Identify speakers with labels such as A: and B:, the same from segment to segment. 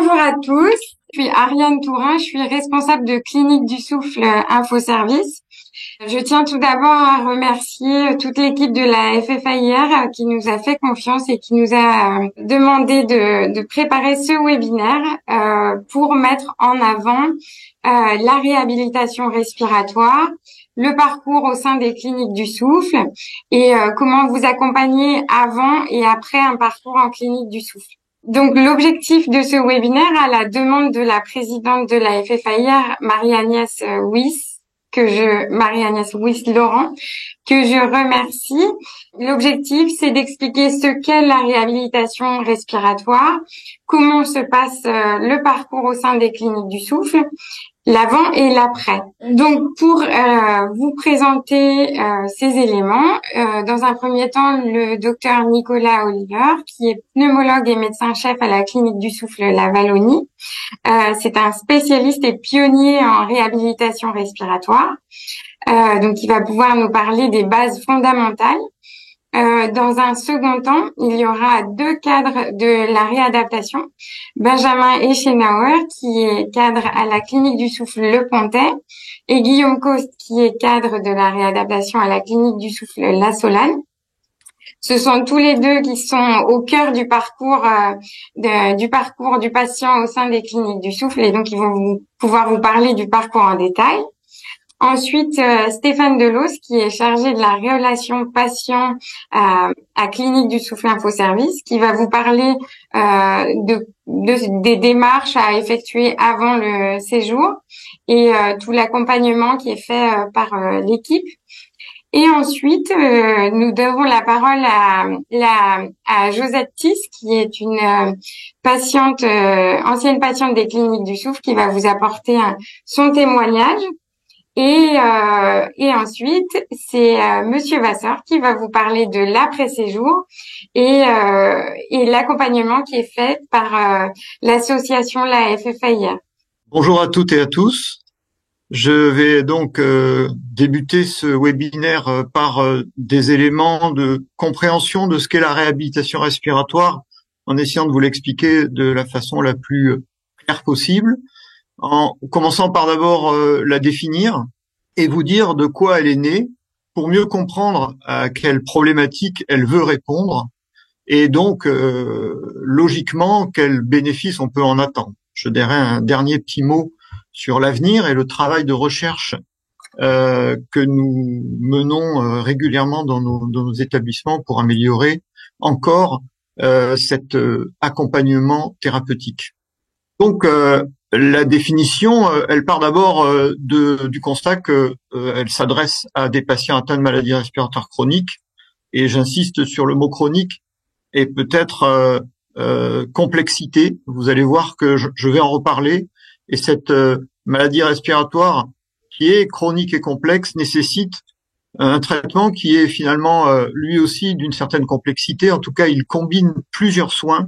A: Bonjour à tous, je suis Ariane Tourin, je suis responsable de Clinique du Souffle Infoservice. Je tiens tout d'abord à remercier toute l'équipe de la FFAIR qui nous a fait confiance et qui nous a demandé de préparer ce webinaire pour mettre en avant la réhabilitation respiratoire, le parcours au sein des cliniques du souffle et comment vous accompagner avant et après un parcours en clinique du souffle. Donc, l'objectif de ce webinaire, à la demande de la présidente de la FFAIR, Marie-Agnès Wyss-Laurent, que je remercie. L'objectif, c'est d'expliquer ce qu'est la réhabilitation respiratoire, comment se passe le parcours au sein des cliniques du souffle, l'avant et l'après. Donc, pour vous présenter ces éléments, dans un premier temps, le docteur Nicolas Oliver, qui est pneumologue et médecin-chef à la clinique du souffle La Wallonie. C'est un spécialiste et pionnier en réhabilitation respiratoire. Donc, il va pouvoir nous parler des bases fondamentales. Dans un second temps, il y aura deux cadres de la réadaptation, Benjamin Eschenauer, qui est cadre à la clinique du souffle Le Pontet, et Guillaume Coste, qui est cadre de la réadaptation à la clinique du souffle La Solane. Ce sont tous les deux qui sont au cœur du parcours du patient au sein des cliniques du souffle, et donc ils vont pouvoir vous parler du parcours en détail. Ensuite, Stéphane Delos, qui est chargé de la relation patient à Clinique du Souffle Infoservice, qui va vous parler des démarches à effectuer avant le séjour et tout l'accompagnement qui est fait par l'équipe. Et ensuite, nous donnerons la parole à Josette Tiss, qui est une ancienne patiente des cliniques du souffle, qui va vous apporter son témoignage. Et ensuite, c'est Monsieur Vasseur qui va vous parler de l'après-séjour et l'accompagnement qui est fait par l'association la FFAIR.
B: Bonjour à toutes et à tous. Je vais donc débuter ce webinaire par des éléments de compréhension de ce qu'est la réhabilitation respiratoire, en essayant de vous l'expliquer de la façon la plus claire possible, en commençant par d'abord la définir et vous dire de quoi elle est née pour mieux comprendre à quelle problématique elle veut répondre et donc logiquement quels bénéfices on peut en attendre. Je dirais un dernier petit mot sur l'avenir et le travail de recherche que nous menons régulièrement dans nos établissements pour améliorer encore cet accompagnement thérapeutique. Donc la définition, elle part d'abord du constat que elle s'adresse à des patients atteints de maladies respiratoires chroniques, et j'insiste sur le mot chronique et peut-être complexité. Vous allez voir que je vais en reparler, et cette maladie respiratoire qui est chronique et complexe nécessite un traitement qui est finalement lui aussi d'une certaine complexité. En tout cas, il combine plusieurs soins.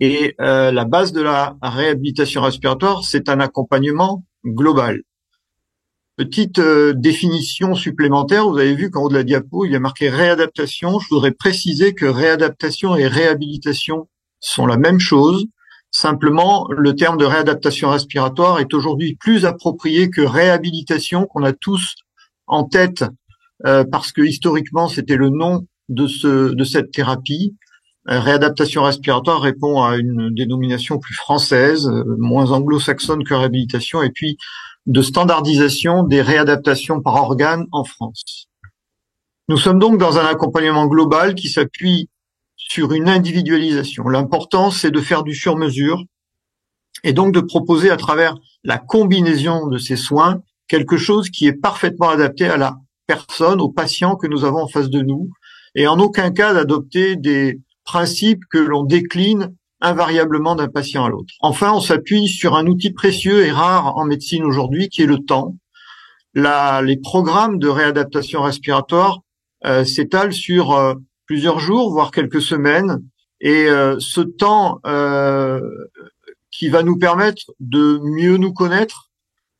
B: Et la base de la réhabilitation respiratoire, c'est un accompagnement global. Petite définition supplémentaire, vous avez vu qu'en haut de la diapo, il y a marqué réadaptation. Je voudrais préciser que réadaptation et réhabilitation sont la même chose. Simplement, le terme de réadaptation respiratoire est aujourd'hui plus approprié que réhabilitation, qu'on a tous en tête parce que historiquement, c'était le nom de cette thérapie. Réadaptation respiratoire répond à une dénomination plus française, moins anglo-saxonne que réhabilitation, et puis de standardisation des réadaptations par organe en France. Nous sommes donc dans un accompagnement global qui s'appuie sur une individualisation. L'important, c'est de faire du sur-mesure et donc de proposer à travers la combinaison de ces soins quelque chose qui est parfaitement adapté à la personne, au patient que nous avons en face de nous, et en aucun cas d'adopter des principe que l'on décline invariablement d'un patient à l'autre. Enfin, on s'appuie sur un outil précieux et rare en médecine aujourd'hui, qui est le temps. Les programmes de réadaptation respiratoire s'étalent sur plusieurs jours, voire quelques semaines, et ce temps qui va nous permettre de mieux nous connaître,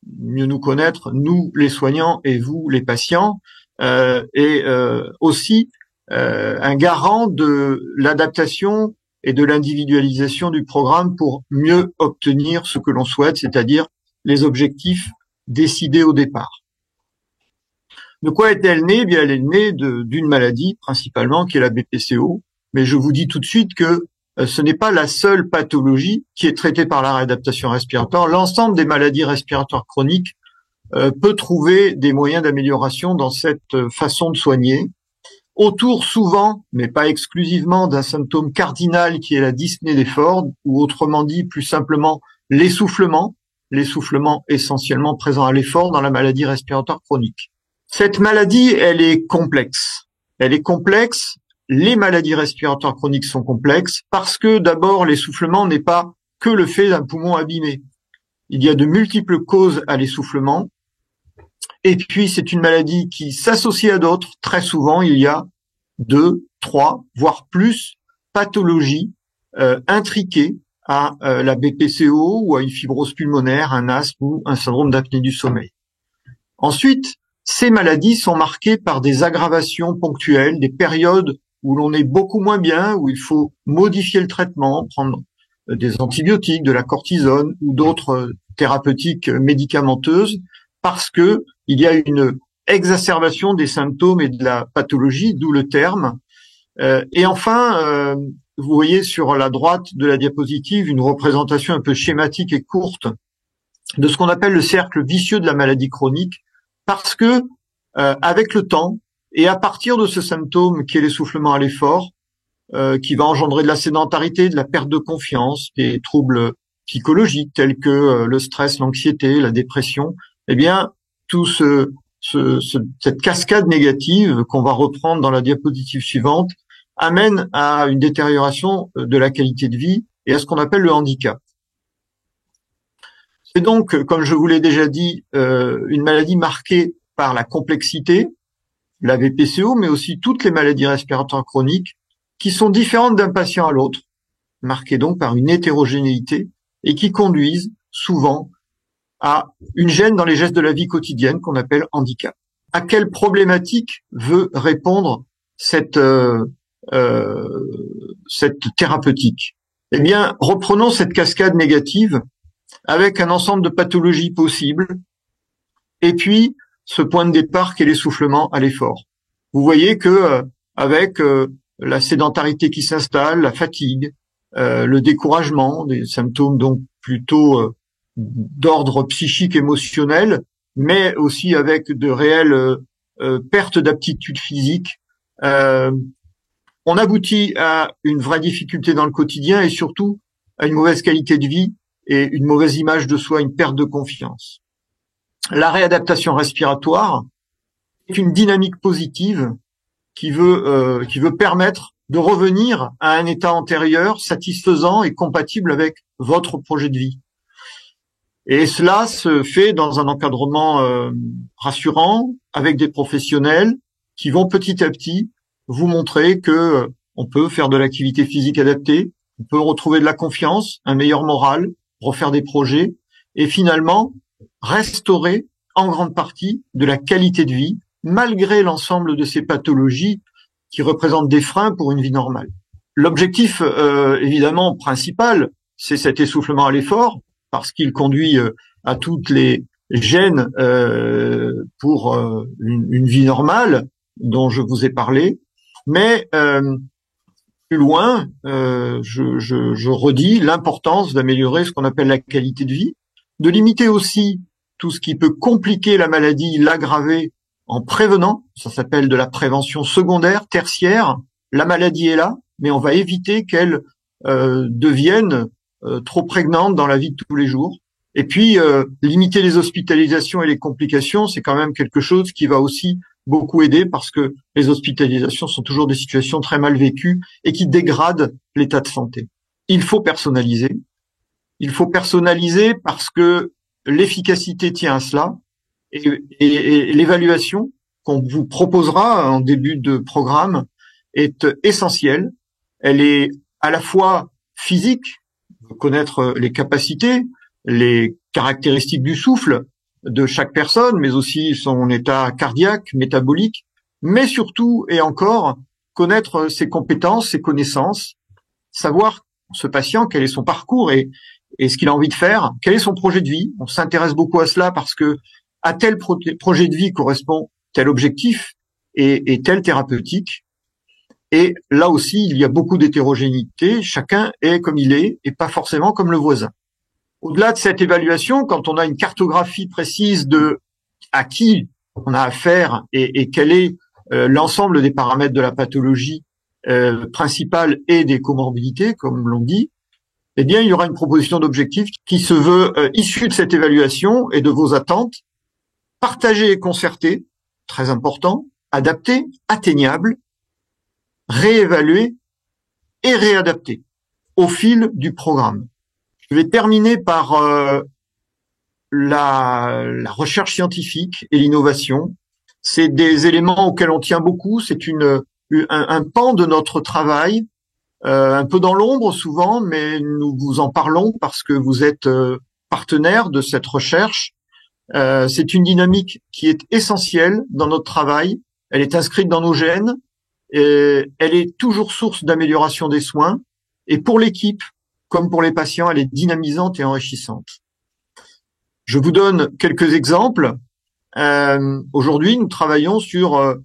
B: nous les soignants et vous les patients, et aussi un garant de l'adaptation et de l'individualisation du programme pour mieux obtenir ce que l'on souhaite, c'est-à-dire les objectifs décidés au départ. De quoi est-elle née? Eh bien, elle est née d'une maladie principalement qui est la BPCO, mais je vous dis tout de suite que ce n'est pas la seule pathologie qui est traitée par la réadaptation respiratoire. L'ensemble des maladies respiratoires chroniques peut trouver des moyens d'amélioration dans cette façon de soigner, autour souvent, mais pas exclusivement, d'un symptôme cardinal qui est la dyspnée d'effort, ou autrement dit, plus simplement, l'essoufflement essentiellement présent à l'effort dans la maladie respiratoire chronique. Cette maladie, elle est complexe. Les maladies respiratoires chroniques sont complexes parce que d'abord, l'essoufflement n'est pas que le fait d'un poumon abîmé. Il y a de multiples causes à l'essoufflement. Et puis, c'est une maladie qui s'associe à d'autres. Très souvent, il y a 2, 3, voire plus pathologies intriquées à la BPCO ou à une fibrose pulmonaire, un asthme ou un syndrome d'apnée du sommeil. Ensuite, ces maladies sont marquées par des aggravations ponctuelles, des périodes où l'on est beaucoup moins bien, où il faut modifier le traitement, prendre des antibiotiques, de la cortisone ou d'autres thérapeutiques médicamenteuses, parce que il y a une exacerbation des symptômes et de la pathologie, d'où le terme. Et enfin, vous voyez sur la droite de la diapositive une représentation un peu schématique et courte de ce qu'on appelle le cercle vicieux de la maladie chronique, parce que avec le temps et à partir de ce symptôme qui est l'essoufflement à l'effort, qui va engendrer de la sédentarité, de la perte de confiance, des troubles psychologiques tels que le stress, l'anxiété, la dépression, eh bien tout cette cascade négative qu'on va reprendre dans la diapositive suivante amène à une détérioration de la qualité de vie et à ce qu'on appelle le handicap. C'est donc, comme je vous l'ai déjà dit, une maladie marquée par la complexité, la VPCO, mais aussi toutes les maladies respiratoires chroniques, qui sont différentes d'un patient à l'autre, marquées donc par une hétérogénéité et qui conduisent souvent à une gêne dans les gestes de la vie quotidienne qu'on appelle handicap. À quelle problématique veut répondre cette thérapeutique? Eh bien, reprenons cette cascade négative avec un ensemble de pathologies possibles, et puis ce point de départ qui est l'essoufflement à l'effort. Vous voyez que avec la sédentarité qui s'installe, la fatigue, le découragement, des symptômes donc plutôt d'ordre psychique émotionnel, mais aussi avec de réelles pertes d'aptitude physique, on aboutit à une vraie difficulté dans le quotidien et surtout à une mauvaise qualité de vie et une mauvaise image de soi, une perte de confiance. La réadaptation respiratoire est une dynamique positive qui veut permettre de revenir à un état antérieur satisfaisant et compatible avec votre projet de vie. Et cela se fait dans un encadrement rassurant, avec des professionnels qui vont petit à petit vous montrer que on peut faire de l'activité physique adaptée, on peut retrouver de la confiance, un meilleur moral, refaire des projets et finalement restaurer en grande partie de la qualité de vie malgré l'ensemble de ces pathologies qui représentent des freins pour une vie normale. L'objectif évidemment principal, c'est cet essoufflement à l'effort parce qu'il conduit à toutes les gènes pour une vie normale dont je vous ai parlé. Mais plus loin, je redis l'importance d'améliorer ce qu'on appelle la qualité de vie, de limiter aussi tout ce qui peut compliquer la maladie, l'aggraver en prévenant. Ça s'appelle de la prévention secondaire, tertiaire. La maladie est là, mais on va éviter qu'elle devienne trop prégnante dans la vie de tous les jours. Et puis, limiter les hospitalisations et les complications, c'est quand même quelque chose qui va aussi beaucoup aider parce que les hospitalisations sont toujours des situations très mal vécues et qui dégradent l'état de santé. Il faut personnaliser. Il faut personnaliser parce que l'efficacité tient à cela et l'évaluation qu'on vous proposera en début de programme est essentielle. Elle est à la fois physique, connaître les capacités, les caractéristiques du souffle de chaque personne, mais aussi son état cardiaque, métabolique, mais surtout et encore connaître ses compétences, ses connaissances, savoir ce patient quel est son parcours et ce qu'il a envie de faire, quel est son projet de vie. On s'intéresse beaucoup à cela parce que à tel projet de vie correspond tel objectif et tel thérapeutique. Et là aussi, il y a beaucoup d'hétérogénéité. Chacun est comme il est et pas forcément comme le voisin. Au-delà de cette évaluation, quand on a une cartographie précise de à qui on a affaire et quel est l'ensemble des paramètres de la pathologie principale et des comorbidités, comme l'on dit, eh bien, il y aura une proposition d'objectif qui se veut issue de cette évaluation et de vos attentes, partagée et concertée, très important, adaptée, atteignable, réévaluée et réadaptée au fil du programme. Je vais terminer par la recherche scientifique et l'innovation. C'est des éléments auxquels on tient beaucoup. C'est un pan de notre travail, un peu dans l'ombre souvent, mais nous vous en parlons parce que vous êtes partenaire de cette recherche. C'est une dynamique qui est essentielle dans notre travail. Elle est inscrite dans nos gènes. Elle est toujours source d'amélioration des soins. Et pour l'équipe, comme pour les patients, elle est dynamisante et enrichissante. Je vous donne quelques exemples. Aujourd'hui, nous travaillons sur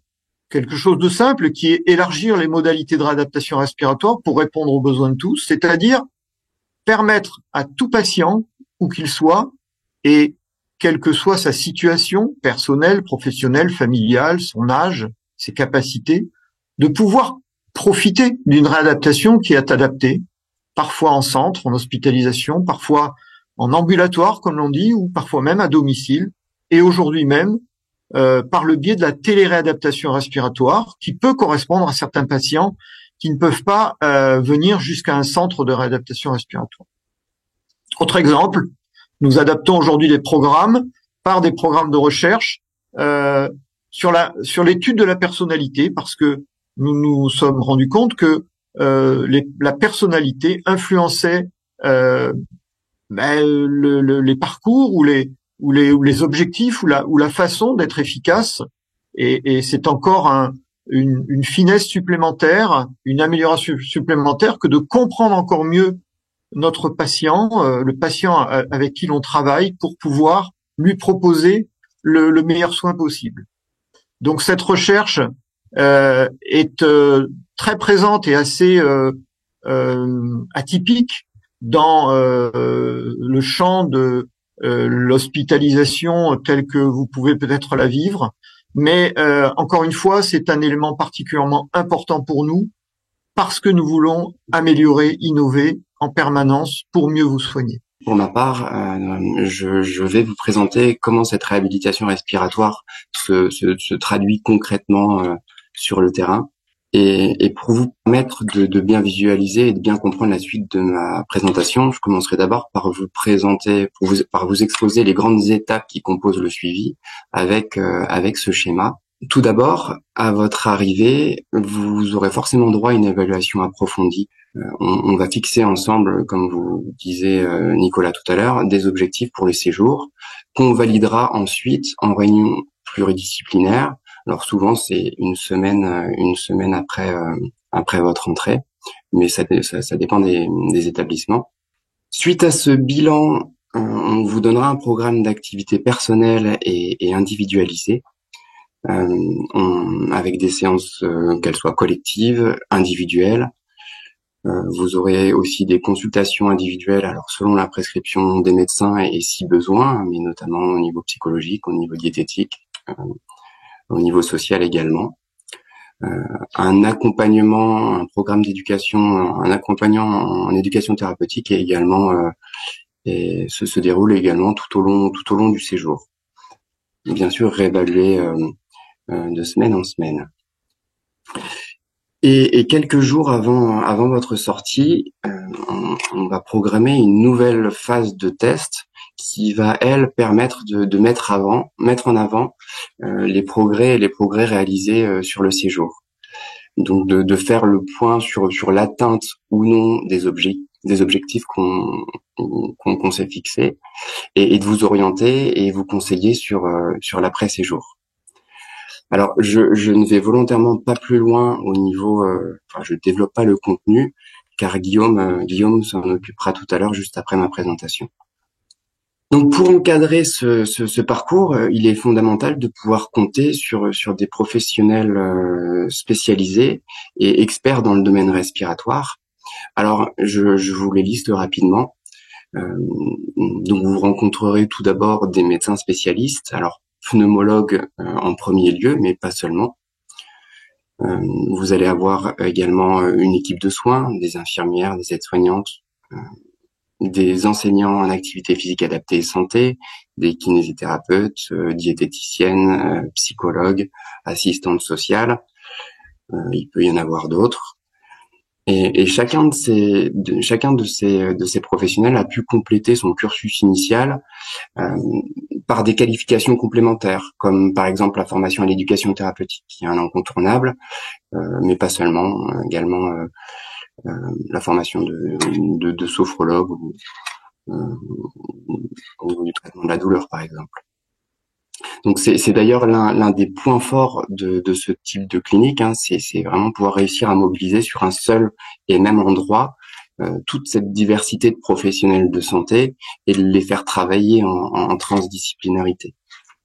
B: quelque chose de simple qui est élargir les modalités de réadaptation respiratoire pour répondre aux besoins de tous, c'est-à-dire permettre à tout patient, où qu'il soit, et quelle que soit sa situation personnelle, professionnelle, familiale, son âge, ses capacités, de pouvoir profiter d'une réadaptation qui est adaptée, parfois en centre, en hospitalisation, parfois en ambulatoire, comme l'on dit, ou parfois même à domicile, et aujourd'hui même, par le biais de la téléréadaptation respiratoire, qui peut correspondre à certains patients qui ne peuvent pas venir jusqu'à un centre de réadaptation respiratoire. Autre exemple, nous adaptons aujourd'hui des programmes par des programmes de recherche sur l'étude de la personnalité, parce que nous nous sommes rendus compte que la personnalité influençait les parcours ou les objectifs ou la façon d'être efficace, et c'est encore une finesse supplémentaire, une amélioration supplémentaire que de comprendre encore mieux notre patient, le patient avec qui l'on travaille, pour pouvoir lui proposer le meilleur soin possible. Donc cette recherche est très présente et assez atypique dans le champ de l'hospitalisation telle que vous pouvez peut-être la vivre. Mais encore une fois, c'est un élément particulièrement important pour nous parce que nous voulons améliorer, innover en permanence pour mieux vous soigner.
C: Pour ma part, je vais vous présenter comment cette réhabilitation respiratoire se traduit concrètement sur le terrain. Et pour vous permettre de bien visualiser et de bien comprendre la suite de ma présentation, je commencerai d'abord par vous présenter, par vous exposer les grandes étapes qui composent le suivi avec ce schéma. Tout d'abord, à votre arrivée, vous aurez forcément droit à une évaluation approfondie. On va fixer ensemble, comme vous disait Nicolas tout à l'heure, des objectifs pour le séjour qu'on validera ensuite en réunion pluridisciplinaire. Alors souvent c'est une semaine après votre entrée, mais ça dépend des établissements. Suite à ce bilan, on vous donnera un programme d'activité personnelle et individualisé, avec des séances qu'elles soient collectives, individuelles. Vous aurez aussi des consultations individuelles, alors selon la prescription des médecins et si besoin, mais notamment au niveau psychologique, au niveau diététique, au niveau social également. Un accompagnement, un programme d'éducation, un accompagnant en éducation thérapeutique et également se déroule également tout au long du séjour. Bien sûr, réévalué de semaine en semaine. Et quelques jours avant votre sortie, on va programmer une nouvelle phase de test qui va, elle, permettre de mettre en avant les progrès réalisés sur le séjour. Donc de faire le point sur l'atteinte ou non des objectifs qu'on s'est fixés et de vous orienter et vous conseiller sur l'après-séjour. Alors, je ne vais volontairement pas plus loin au niveau, je développe pas le contenu, car Guillaume s'en occupera tout à l'heure, juste après ma présentation. Donc, pour encadrer ce parcours, il est fondamental de pouvoir compter sur des professionnels spécialisés et experts dans le domaine respiratoire. Alors, je vous les liste rapidement. Donc, vous rencontrerez tout d'abord des médecins spécialistes, alors pneumologues en premier lieu, mais pas seulement. Vous allez avoir également une équipe de soins, des infirmières, des aides-soignantes, des enseignants en activité physique adaptée et santé, des kinésithérapeutes, diététiciennes, psychologues, assistantes sociales. Il peut y en avoir d'autres. Et chacun de ces professionnels a pu compléter son cursus initial par des qualifications complémentaires, comme par exemple la formation à l'éducation thérapeutique, qui est un incontournable, mais pas seulement, également la formation de sophrologue ou au niveau du traitement de la douleur, par exemple. Donc c'est d'ailleurs l'un des points forts de ce type de clinique, hein, c'est vraiment pouvoir réussir à mobiliser sur un seul et même endroit toute cette diversité de professionnels de santé et de les faire travailler en transdisciplinarité.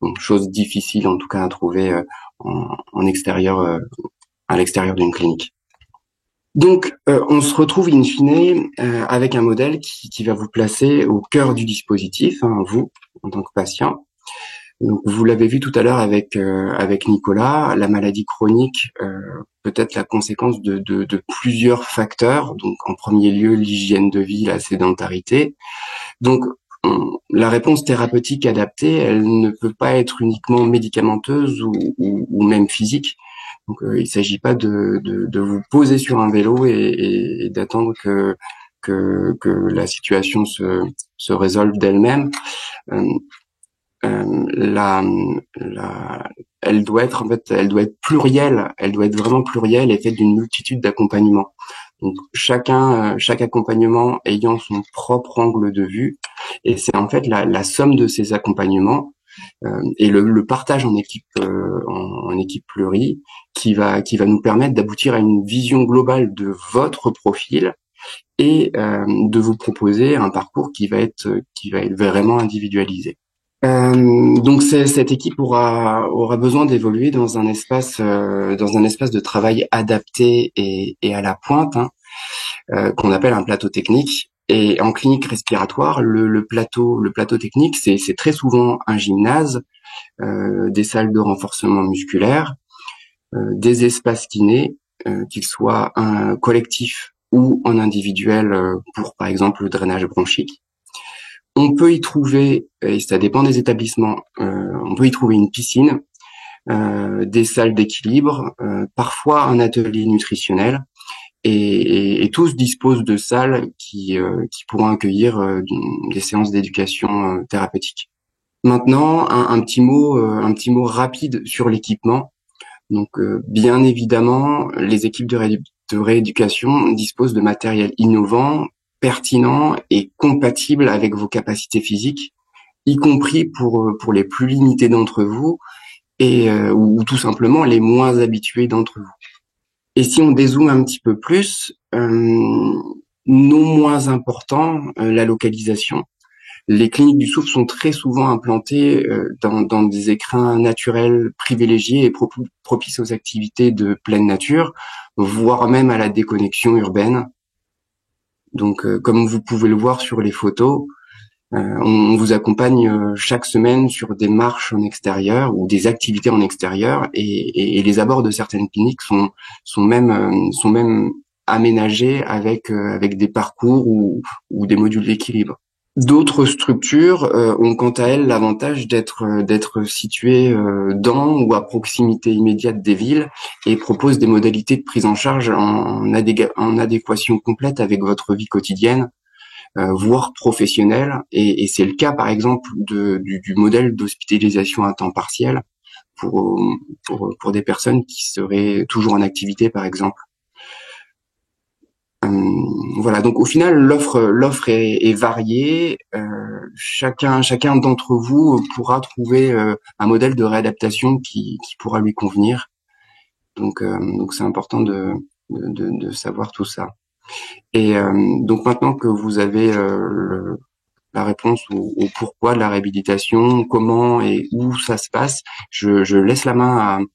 C: Donc chose difficile en tout cas à trouver en extérieur, à l'extérieur d'une clinique. Donc, on se retrouve in fine avec un modèle qui va vous placer au cœur du dispositif, hein, vous, en tant que patient. Donc, vous l'avez vu tout à l'heure avec Nicolas, la maladie chronique peut être la conséquence de plusieurs facteurs. Donc, en premier lieu, l'hygiène de vie, la sédentarité. Donc, la réponse thérapeutique adaptée, elle ne peut pas être uniquement médicamenteuse ou même physique. Donc, il ne s'agit pas de vous poser sur un vélo et d'attendre que la situation se résolve d'elle-même. Elle doit être plurielle, elle doit être vraiment plurielle et faite d'une multitude d'accompagnements. Donc chaque accompagnement ayant son propre angle de vue, et c'est en fait la somme de ces accompagnements et le partage en équipe plurie qui va nous permettre d'aboutir à une vision globale de votre profil et de vous proposer un parcours qui va être vraiment individualisé. Donc cette équipe aura besoin d'évoluer dans un espace de travail adapté et à la pointe, hein, qu'on appelle un plateau technique. Et en clinique respiratoire, le plateau technique, c'est très souvent un gymnase, des salles de renforcement musculaire, des espaces kinés, qu'ils soient un collectif ou en individuel pour par exemple le drainage bronchique. On peut y trouver, et ça dépend des établissements, on peut y trouver une piscine, des salles d'équilibre, parfois un atelier nutritionnel, et tous disposent de salles qui pourront accueillir des séances d'éducation thérapeutique. Maintenant, un petit mot rapide sur l'équipement. Donc, bien évidemment, les équipes de rééducation disposent de matériel innovant, pertinent et compatible avec vos capacités physiques, y compris pour les plus limités d'entre vous et ou tout simplement les moins habitués d'entre vous. Et si on dézoome un petit peu plus, non moins important, la localisation. Les cliniques du souffle sont très souvent implantées dans des écrins naturels privilégiés et propices aux activités de pleine nature, voire même à la déconnexion urbaine. Donc, comme vous pouvez le voir sur les photos, on vous accompagne chaque semaine sur des marches en extérieur ou des activités en extérieur, et les abords de certaines cliniques sont même aménagés avec des parcours ou des modules d'équilibre. D'autres structures ont quant à elles l'avantage d'être situées dans ou à proximité immédiate des villes et proposent des modalités de prise en charge en adéquation complète avec votre vie quotidienne, voire professionnelle. Et c'est le cas par exemple du modèle d'hospitalisation à temps partiel pour des personnes qui seraient toujours en activité par exemple. Voilà, donc au final l'offre est variée. Chacun d'entre vous pourra trouver un modèle de réadaptation qui pourra lui convenir. Donc c'est important de savoir tout ça. Et donc maintenant que vous avez la réponse au pourquoi de la réhabilitation, comment et où ça se passe, je laisse la main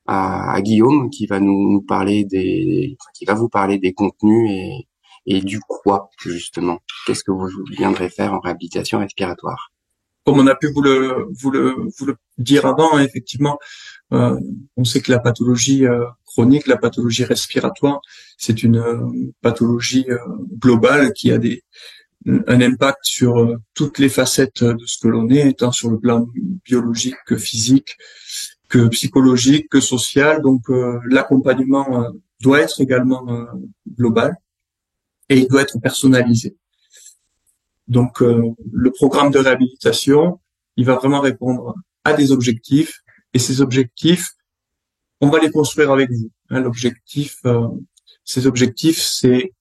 C: à Guillaume qui va nous parler qui va vous parler des contenus et du quoi justement. Qu'est-ce que vous viendrez faire en réhabilitation respiratoire?
D: Comme on a pu vous le dire avant, effectivement, on sait que la pathologie chronique, la pathologie respiratoire, c'est une pathologie globale qui a un impact sur toutes les facettes de ce que l'on est, tant sur le plan biologique que physique, que psychologique, que social. Donc l'accompagnement doit être également global et il doit être personnalisé. Donc le programme de réhabilitation, il va vraiment répondre à des objectifs et ces objectifs, on va les construire avec vous. Ces objectifs, c'est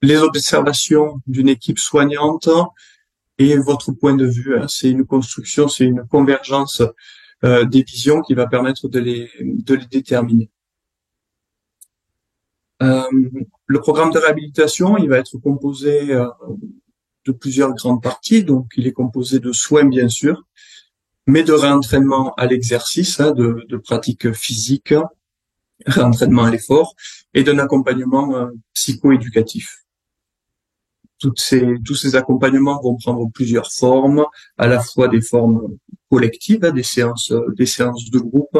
D: les observations d'une équipe soignante et votre point de vue. C'est une construction, c'est une convergence des visions qui va permettre de les déterminer. Le programme de réhabilitation, il va être composé de plusieurs grandes parties. Donc, il est composé de soins, bien sûr, mais de réentraînement à l'exercice, de pratiques physiques, réentraînement à l'effort, et d'un accompagnement psycho-éducatif. Tous ces accompagnements vont prendre plusieurs formes, à la fois des formes collectives, des séances de groupe,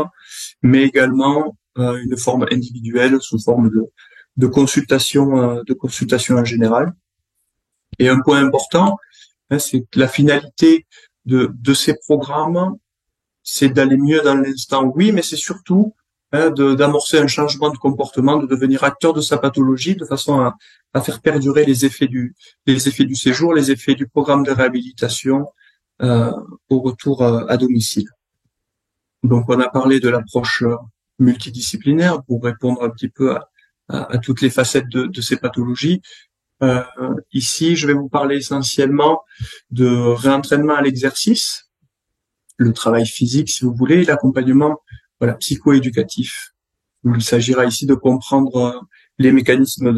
D: mais également une forme individuelle sous forme de consultation en général. Et un point important, c'est que la finalité de ces programmes, c'est d'aller mieux dans l'instant, oui, mais c'est surtout d'amorcer un changement de comportement, de devenir acteur de sa pathologie, de façon à faire perdurer les effets du séjour, les effets du programme de réhabilitation au retour à domicile. Donc, on a parlé de l'approche multidisciplinaire pour répondre un petit peu à toutes les facettes de ces pathologies. Ici, je vais vous parler essentiellement de réentraînement à l'exercice, le travail physique, si vous voulez, et l'accompagnement psycho-éducatif. Il s'agira ici de comprendre les mécanismes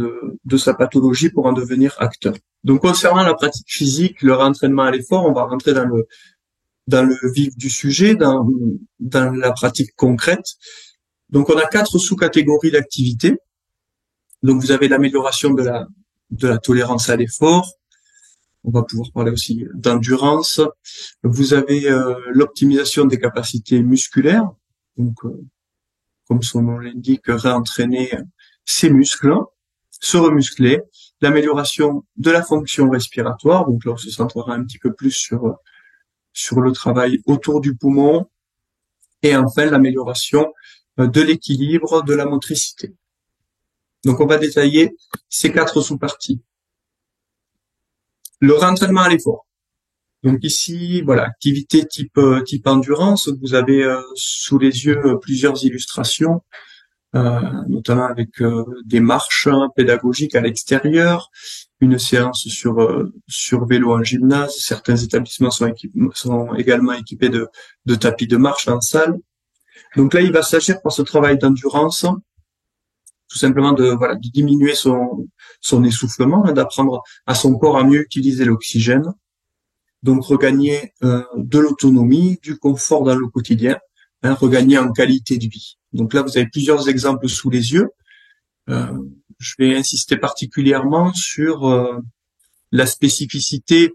D: de sa pathologie pour en devenir acteur. Donc, concernant la pratique physique, le réentraînement à l'effort, on va rentrer dans le vif du sujet, dans la pratique concrète. Donc, on a 4 sous-catégories d'activités. Donc, vous avez l'amélioration de la tolérance à l'effort. On va pouvoir parler aussi d'endurance. Vous avez l'optimisation des capacités musculaires. Donc, comme son nom l'indique, réentraîner ses muscles, se remuscler. L'amélioration de la fonction respiratoire. Donc là, on se centrera un petit peu plus sur le travail autour du poumon. Et enfin, l'amélioration de l'équilibre, de la motricité. Donc, on va détailler ces 4 sous-parties. Le réentraînement à l'effort. Donc ici, activité type endurance. Vous avez sous les yeux plusieurs illustrations, notamment avec des marches pédagogiques à l'extérieur, une séance sur vélo en gymnase. Certains établissements sont également équipés de tapis de marche en salle. Donc là, il va s'agir pour ce travail d'endurance tout simplement de diminuer son essoufflement, d'apprendre à son corps à mieux utiliser l'oxygène, donc regagner de l'autonomie, du confort dans le quotidien, regagner en qualité de vie. Donc là, vous avez plusieurs exemples sous les yeux. Je vais insister particulièrement sur la spécificité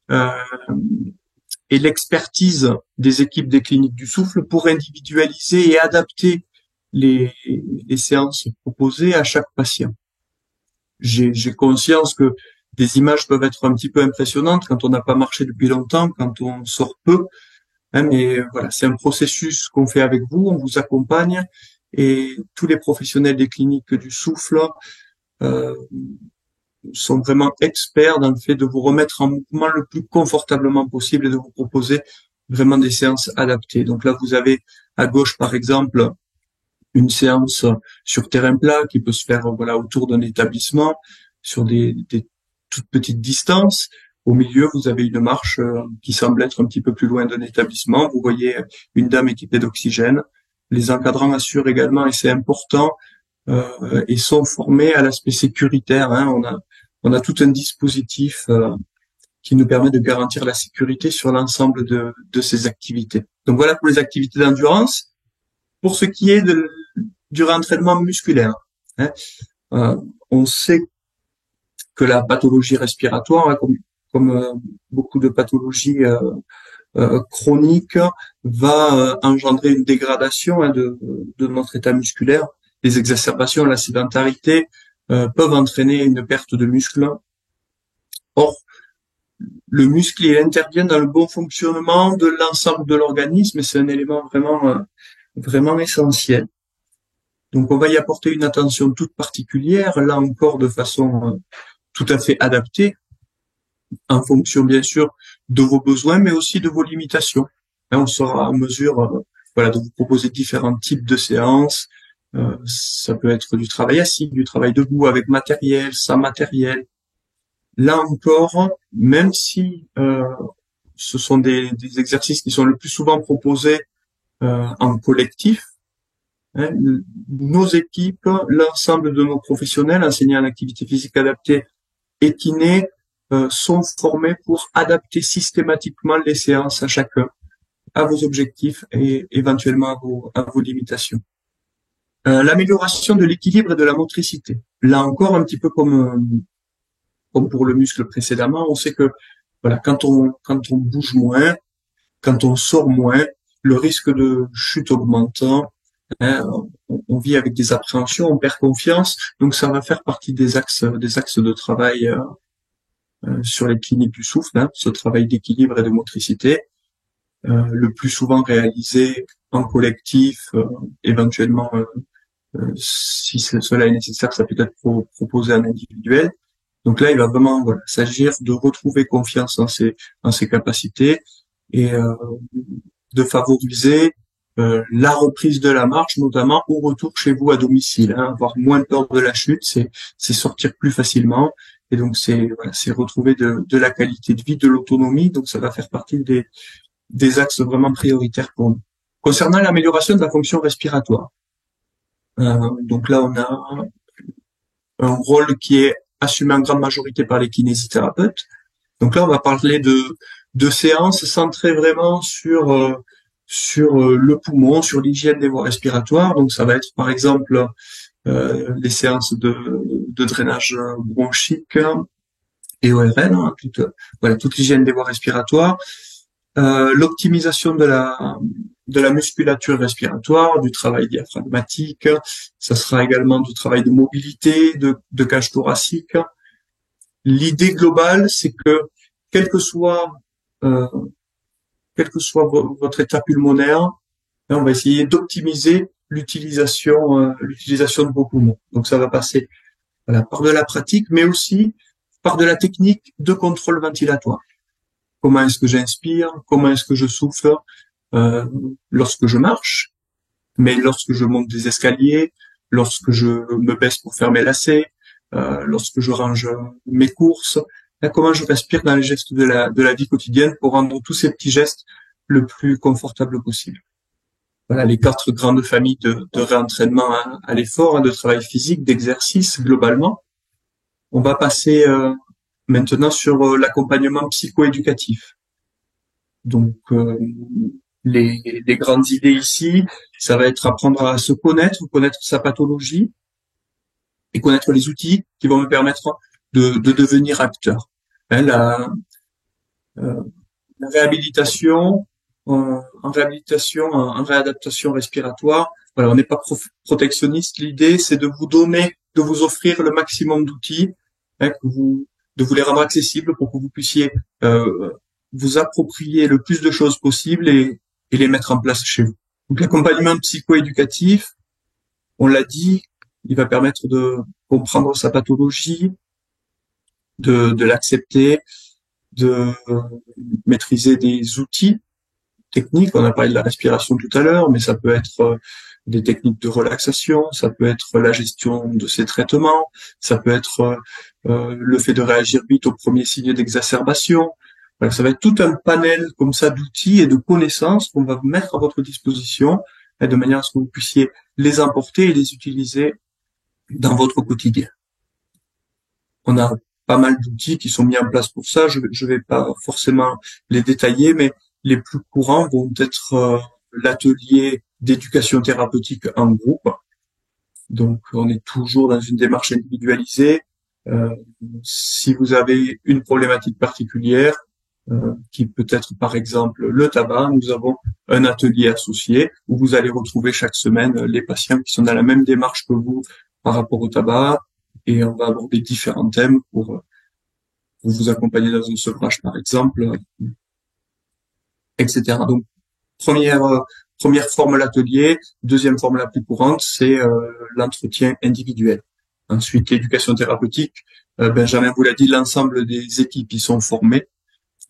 D: et l'expertise des équipes des cliniques du souffle pour individualiser et adapter les séances proposées à chaque patient. J'ai conscience que des images peuvent être un petit peu impressionnantes quand on n'a pas marché depuis longtemps, quand on sort peu, mais c'est un processus qu'on fait avec vous, on vous accompagne, et tous les professionnels des cliniques du souffle sont vraiment experts dans le fait de vous remettre en mouvement le plus confortablement possible et de vous proposer vraiment des séances adaptées. Donc là, vous avez à gauche, par exemple, une séance sur terrain plat qui peut se faire autour d'un établissement sur des toutes petites distances. Au milieu, vous avez une marche qui semble être un petit peu plus loin d'un établissement. Vous voyez une dame équipée d'oxygène. Les encadrants assurent également, et c'est important, et sont formés à l'aspect sécuritaire. Hein. On a tout un dispositif qui nous permet de garantir la sécurité sur l'ensemble de ces activités. Donc voilà pour les activités d'endurance. Pour ce qui est du réentraînement musculaire, hein, on sait que la pathologie respiratoire, hein, comme beaucoup de pathologies chroniques, va engendrer une dégradation, hein, de notre état musculaire. Les exacerbations, la sédentarité peuvent entraîner une perte de muscle. Or, le muscle, il intervient dans le bon fonctionnement de l'ensemble de l'organisme et c'est un élément vraiment essentiel. Donc, on va y apporter une attention toute particulière, là encore de façon tout à fait adaptée, en fonction bien sûr de vos besoins, mais aussi de vos limitations. Là, on sera en mesure, voilà, de vous proposer différents types de séances. Ça peut être du travail assis, du travail debout, avec matériel, sans matériel. Là encore, même si ce sont des exercices qui sont le plus souvent proposés en collectif, hein, nos équipes, l'ensemble de nos professionnels enseignants en activité physique adaptée et kinés sont formés pour adapter systématiquement les séances à chacun, à vos objectifs et éventuellement à vos limitations. L'amélioration de l'équilibre et de la motricité. Là encore, un petit peu comme pour le muscle précédemment, on sait que voilà, quand on bouge moins, quand on sort moins, le risque de chute augmente. Hein, on vit avec des appréhensions, on perd confiance, donc ça va faire partie des axes de travail sur les cliniques du souffle, hein, ce travail d'équilibre et de motricité, le plus souvent réalisé en collectif, éventuellement si cela est nécessaire, ça peut être proposé en individuel. Donc là, il va vraiment s'agir de retrouver confiance en ses capacités et de favoriser la reprise de la marche, notamment au retour chez vous à domicile. Hein, avoir moins peur de la chute, c'est sortir plus facilement et donc c'est retrouver de la qualité de vie, de l'autonomie. Donc ça va faire partie des axes vraiment prioritaires pour nous. Concernant l'amélioration de la fonction respiratoire, donc là on a un rôle qui est assumé en grande majorité par les kinésithérapeutes. Donc là, on va parler de séances centrées vraiment sur le poumon, sur l'hygiène des voies respiratoires. Donc ça va être par exemple les séances de drainage bronchique et ORL, hein, toute l'hygiène des voies respiratoires, l'optimisation de la musculature respiratoire, du travail diaphragmatique. Ça sera également du travail de mobilité, de cage thoracique. L'idée globale, c'est que quel que soit votre état pulmonaire, on va essayer d'optimiser l'utilisation de vos poumons. Donc ça va passer par de la pratique, mais aussi par de la technique de contrôle ventilatoire. Comment est-ce que j'inspire? Comment est-ce que je souffle lorsque je marche? Mais lorsque je monte des escaliers, lorsque je me baisse pour faire mes lacets, lorsque je range mes courses, là, comment je respire dans les gestes de la vie quotidienne pour rendre tous ces petits gestes le plus confortable possible. Voilà les 4 grandes familles de réentraînement à l'effort, hein, de travail physique, d'exercice globalement. On va passer maintenant sur l'accompagnement psychoéducatif. Donc les grandes idées ici, ça va être apprendre à se connaître sa pathologie et connaître les outils qui vont me permettre de devenir acteur. Hein, la réhabilitation, en réadaptation respiratoire, voilà, on n'est pas protectionniste. L'idée, c'est de vous offrir le maximum d'outils, hein, de vous les rendre accessibles pour que vous puissiez vous approprier le plus de choses possibles et les mettre en place chez vous. Donc l'accompagnement psychoéducatif, on l'a dit, il va permettre de comprendre sa pathologie, de l'accepter, de maîtriser des outils techniques. On a parlé de la respiration tout à l'heure, mais ça peut être des techniques de relaxation, ça peut être la gestion de ses traitements, ça peut être le fait de réagir vite aux premiers signes d'exacerbation. Voilà, ça va être tout un panel comme ça d'outils et de connaissances qu'on va mettre à votre disposition, de manière à ce que vous puissiez les emporter et les utiliser dans votre quotidien. On a pas mal d'outils qui sont mis en place pour ça. Je vais pas forcément les détailler, mais les plus courants vont être l'atelier d'éducation thérapeutique en groupe. Donc, on est toujours dans une démarche individualisée. Si vous avez une problématique particulière, qui peut être par exemple le tabac, nous avons un atelier associé où vous allez retrouver chaque semaine les patients qui sont dans la même démarche que vous par rapport au tabac, et on va aborder différents thèmes pour vous accompagner dans un sevrage par exemple, etc. Donc première forme l'atelier, deuxième forme la plus courante, c'est l'entretien individuel. Ensuite l'éducation thérapeutique, Benjamin vous l'a dit, l'ensemble des équipes y sont formées.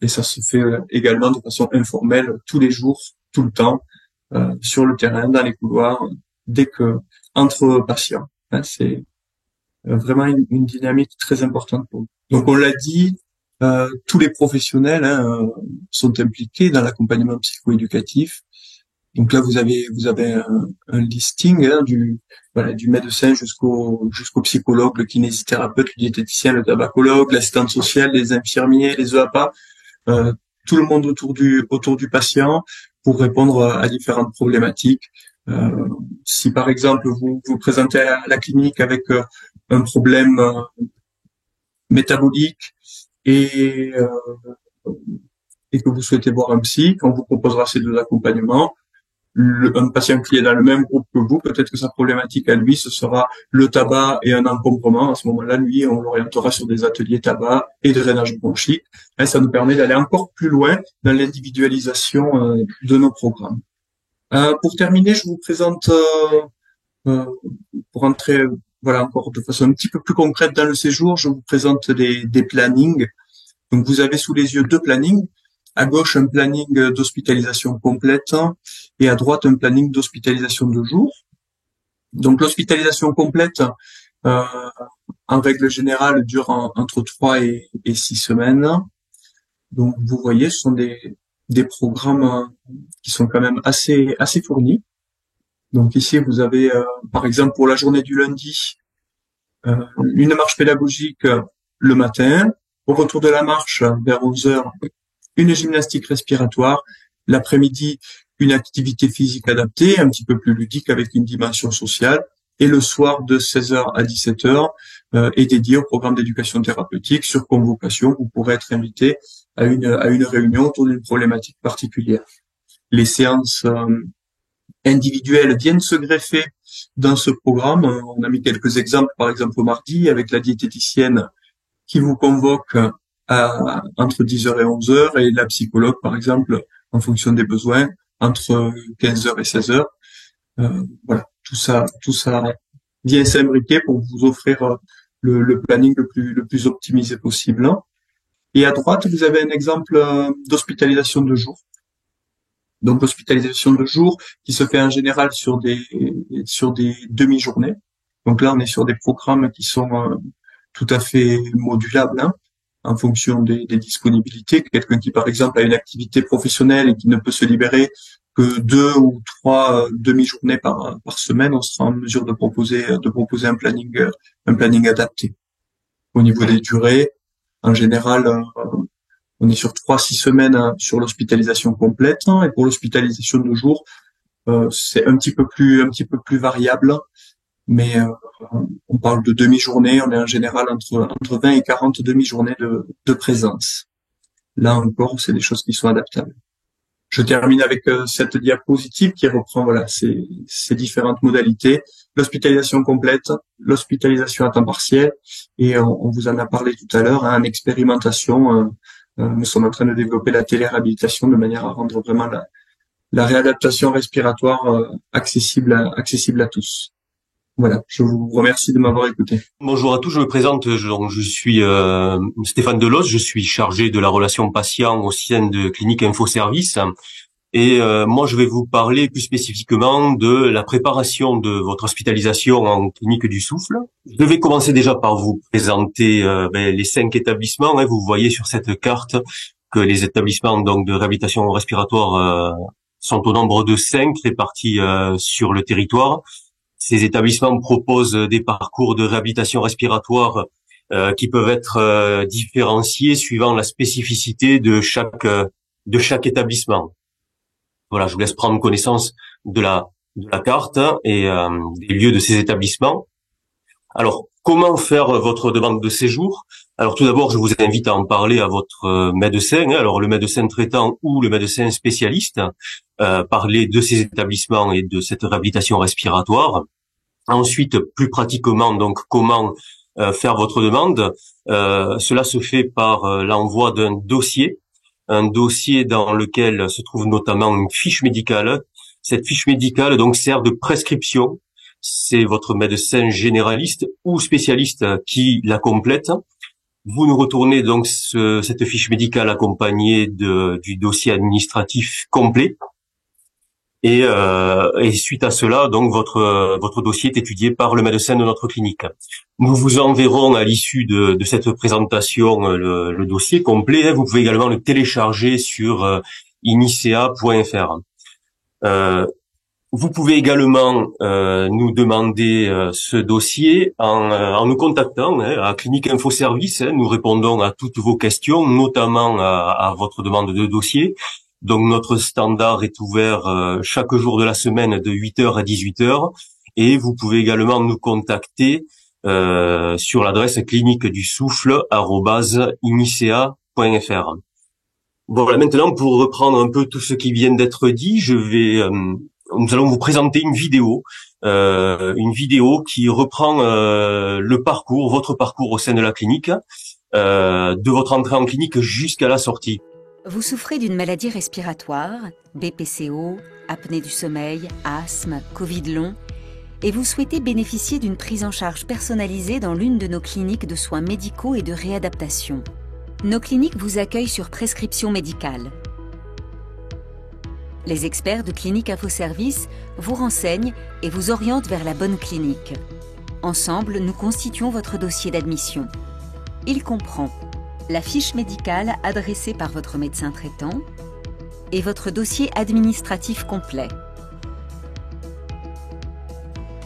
D: Et ça se fait également de façon informelle, tous les jours, tout le temps, sur le terrain, dans les couloirs, entre patients. Hein, c'est vraiment une dynamique très importante pour nous. Donc on l'a dit, tous les professionnels sont impliqués dans l'accompagnement psychoéducatif. Donc là vous avez un listing du médecin jusqu'au psychologue, le kinésithérapeute, le diététicien, le tabacologue, l'assistante sociale, les infirmiers, les EAPA. Tout le monde autour du patient pour répondre à différentes problématiques. Si par exemple vous vous présentez à la clinique avec un problème métabolique et que vous souhaitez voir un psy, on vous proposera ces deux accompagnements. Un patient qui est dans le même groupe que vous, peut-être que sa problématique à lui, ce sera le tabac et un encombrement. À ce moment-là, lui, on l'orientera sur des ateliers tabac et drainage bronchique. Et ça nous permet d'aller encore plus loin dans l'individualisation de nos programmes. Pour terminer, je vous présente, pour entrer encore de façon un petit peu plus concrète dans le séjour, je vous présente des plannings. Donc vous avez sous les yeux deux plannings. À gauche, un planning d'hospitalisation complète et à droite, un planning d'hospitalisation de jour. Donc l'hospitalisation complète, en règle générale, dure entre 3 et 6 semaines. Donc vous voyez, ce sont des programmes qui sont quand même assez fournis. Donc ici, vous avez, par exemple, pour la journée du lundi, une marche pédagogique le matin. Au retour de la marche, vers 11h, une gymnastique respiratoire. L'après-midi, une activité physique adaptée, un petit peu plus ludique avec une dimension sociale. Et le soir, de 16h à 17h, est dédié au programme d'éducation thérapeutique. Sur convocation, vous pourrez être invité à une réunion autour d'une problématique particulière. Les séances individuelles viennent se greffer dans ce programme. On a mis quelques exemples, par exemple au mardi, avec la diététicienne qui vous convoque entre 10h et 11h, et la psychologue, par exemple, en fonction des besoins, entre 15h et 16h. Tout ça vient s'imbriquer pour vous offrir le planning le plus optimisé possible. Et à droite, vous avez un exemple d'hospitalisation de jour. Donc, hospitalisation de jour qui se fait en général sur des demi-journées. Donc là, on est sur des programmes qui sont tout à fait modulables, en fonction des disponibilités. Quelqu'un qui, par exemple, a une activité professionnelle et qui ne peut se libérer que 2 ou 3 demi-journées par semaine, on sera en mesure de proposer un planning adapté. Au niveau des durées, en général, on est sur 3-6 semaines sur l'hospitalisation complète, et pour l'hospitalisation de jour, c'est un petit peu plus variable, mais on parle de demi-journée, on est en général entre 20 et 40 demi-journées de présence. Là encore, c'est des choses qui sont adaptables. Je termine avec cette diapositive qui reprend ces différentes modalités: l'hospitalisation complète, l'hospitalisation à temps partiel, et on vous en a parlé tout à l'heure, en expérimentation. Nous sommes en train de développer la téléréhabilitation de manière à rendre vraiment la réadaptation respiratoire accessible à tous. Voilà, je vous remercie de m'avoir écouté.
E: Bonjour à tous, je me présente, je suis Stéphane Delos, je suis chargé de la relation patient au sein de Clinique Infoservice, et moi je vais vous parler plus spécifiquement de la préparation de votre hospitalisation en clinique du souffle. Je vais commencer déjà par vous présenter les 5 établissements. Vous voyez sur cette carte que les établissements donc de réhabilitation respiratoire sont au nombre de 5 répartis sur le territoire. Ces établissements proposent des parcours de réhabilitation respiratoire qui peuvent être différenciés suivant la spécificité de chaque établissement. Voilà, je vous laisse prendre connaissance de la carte et des lieux de ces établissements. Alors, comment faire votre demande de séjour? Alors, tout d'abord, je vous invite à en parler à votre médecin, alors le médecin traitant ou le médecin spécialiste, parler de ces établissements et de cette réhabilitation respiratoire. Ensuite, plus pratiquement, donc, comment faire votre demande? Cela se fait par l'envoi d'un dossier, un dossier dans lequel se trouve notamment une fiche médicale. Cette fiche médicale, donc, sert de prescription. C'est votre médecin généraliste ou spécialiste qui la complète. Vous nous retournez donc cette fiche médicale accompagnée du dossier administratif complet. Et suite à cela, donc votre dossier est étudié par le médecin de notre clinique. Nous vous enverrons à l'issue de cette présentation le dossier complet. Vous pouvez également le télécharger sur inicea.fr. Vous pouvez également nous demander ce dossier en nous contactant à Clinique Info Service. Nous répondons à toutes vos questions, notamment à votre demande de dossier. Donc notre standard est ouvert chaque jour de la semaine de 8h à 18h. Et vous pouvez également nous contacter sur l'adresse cliniquedusouffle@inicea.fr. Voilà, maintenant pour reprendre un peu tout ce qui vient d'être dit, nous allons vous présenter une vidéo qui reprend votre parcours au sein de la clinique, de votre entrée en clinique jusqu'à la sortie.
F: Vous souffrez d'une maladie respiratoire, BPCO, apnée du sommeil, asthme, Covid long, et vous souhaitez bénéficier d'une prise en charge personnalisée dans l'une de nos cliniques de soins médicaux et de réadaptation. Nos cliniques vous accueillent sur prescription médicale. Les experts de Clinique Info Service vous renseignent et vous orientent vers la bonne clinique. Ensemble, nous constituons votre dossier d'admission. Il comprend la fiche médicale adressée par votre médecin traitant et votre dossier administratif complet.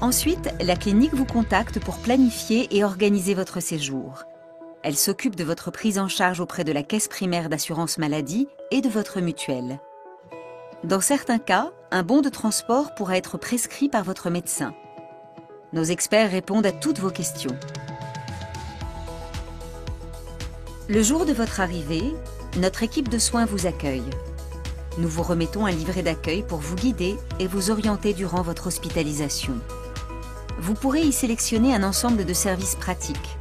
F: Ensuite, la clinique vous contacte pour planifier et organiser votre séjour. Elle s'occupe de votre prise en charge auprès de la caisse primaire d'assurance maladie et de votre mutuelle. Dans certains cas, un bon de transport pourra être prescrit par votre médecin. Nos experts répondent à toutes vos questions. Le jour de votre arrivée, notre équipe de soins vous accueille. Nous vous remettons un livret d'accueil pour vous guider et vous orienter durant votre hospitalisation. Vous pourrez y sélectionner un ensemble de services pratiques.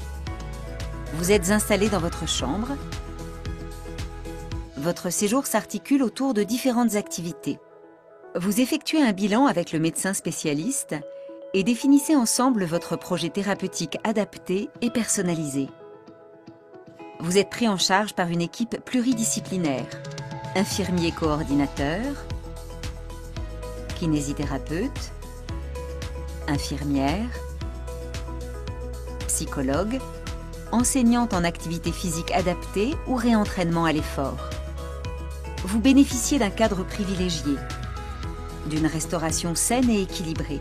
F: Vous êtes installé dans votre chambre. Votre séjour s'articule autour de différentes activités. Vous effectuez un bilan avec le médecin spécialiste et définissez ensemble votre projet thérapeutique adapté et personnalisé. Vous êtes pris en charge par une équipe pluridisciplinaire, infirmier coordinateur, kinésithérapeute, infirmière, psychologue, enseignante en activité physique adaptée ou réentraînement à l'effort. Vous bénéficiez d'un cadre privilégié, d'une restauration saine et équilibrée.